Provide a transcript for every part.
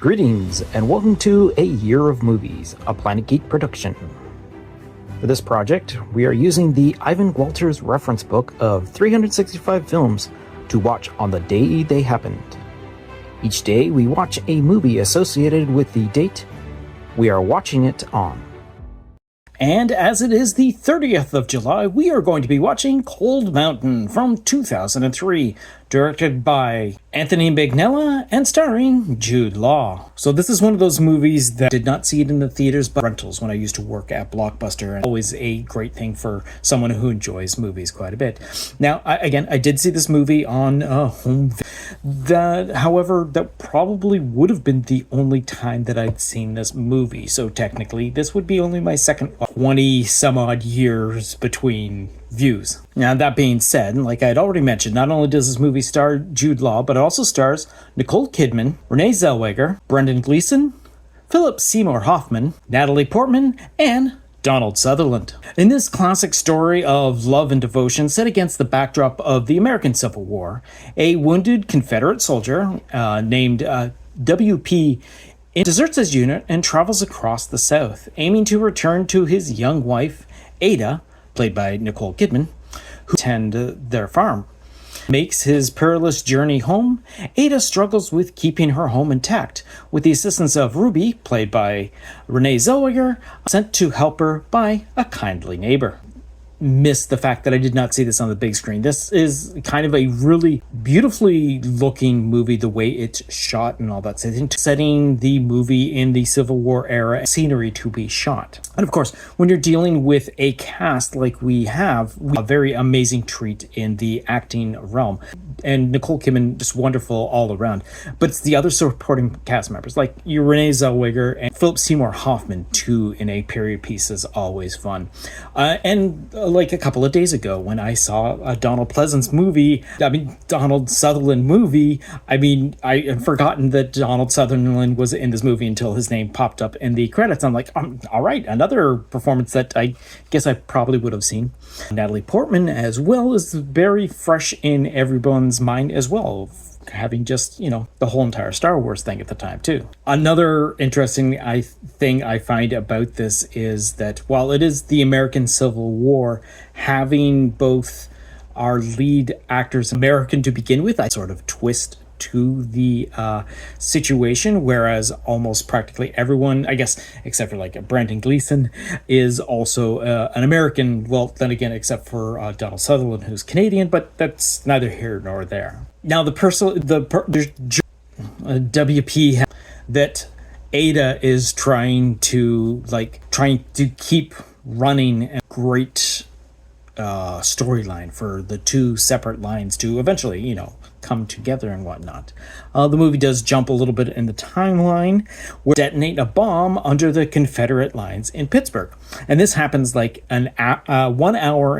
Greetings, and welcome to A Year of Movies, a Planet Geek production. For this project, we are using the Ivan Walters reference book of 365 films to watch on the day they happened. Each day, we watch a movie associated with the date we are watching it on. And as it is the 30th of July, we are going to be watching Cold Mountain from 2003, directed by Anthony Mignella and starring Jude Law. So this is one of those movies that did not see it in the theaters, but rentals when I used to work at Blockbuster, and always a great thing for someone who enjoys movies quite a bit. Now, I did see this movie on home. However, that probably would have been the only time that I'd seen this movie. So technically, this would be only my second 20 some odd years between views. Now, that being said, like I had already mentioned, not only does this movie star Jude Law, but it also stars Nicole Kidman, Renee Zellweger, Brendan Gleeson, Philip Seymour Hoffman, Natalie Portman, and Donald Sutherland. In this classic story of love and devotion set against the backdrop of the American Civil War, a wounded Confederate soldier named W.P. deserts his unit and travels across the South, aiming to return to his young wife, Ada, played by Nicole Kidman, who tend their farm. Makes his perilous journey home, Ada struggles with keeping her home intact, with the assistance of Ruby, played by Renee Zellweger, sent to help her by a kindly neighbor. Missed the fact that I did not see this on the big screen. This is kind of a really beautifully looking movie, the way it's shot and all that, setting the movie in the Civil War era, scenery to be shot. And of course, when you're dealing with a cast like we have, a very amazing treat in the acting realm. And Nicole Kidman, just wonderful all around. But it's the other supporting cast members, like your Renee Zellweger and Philip Seymour Hoffman, too, in a period piece is always fun. Like a couple of days ago when I saw a Donald Sutherland movie, I had forgotten that Donald Sutherland was in this movie until his name popped up in the credits. I'm like, all right, another performance that I guess I probably would have seen. Natalie Portman as well is very fresh in everyone's mind as well, having just, the whole entire Star Wars thing at the time, too. Another interesting thing I find about this is that while it is the American Civil War, having both our lead actors American to begin with, I sort of twist to the situation, whereas almost practically everyone, I guess, except for like Brendan Gleeson, is also an American. Well, then again, except for Donald Sutherland, who's Canadian, but that's neither here nor there. Now, WP that Ada is trying to keep running a great storyline for the two separate lines to eventually, come together and whatnot. The movie does jump a little bit in the timeline, where detonate a bomb under the Confederate lines in Pittsburgh, and this happens like 1 hour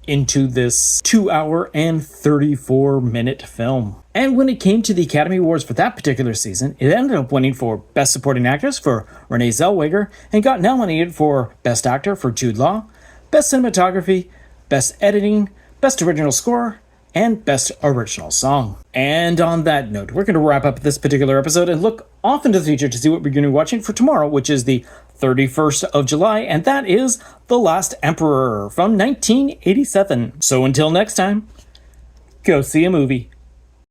into this 2 hour and 34-minute film. And when it came to the Academy Awards for that particular season, it ended up winning for Best Supporting Actress for Renee Zellweger, and got nominated for Best Actor for Jude Law, Best Cinematography, Best Editing, Best Original Score, and Best Original Song. And on that note, we're going to wrap up this particular episode and look off into the future to see what we're going to be watching for tomorrow, which is the 31st of July, and that is The Last Emperor from 1987. So until next time, go see a movie.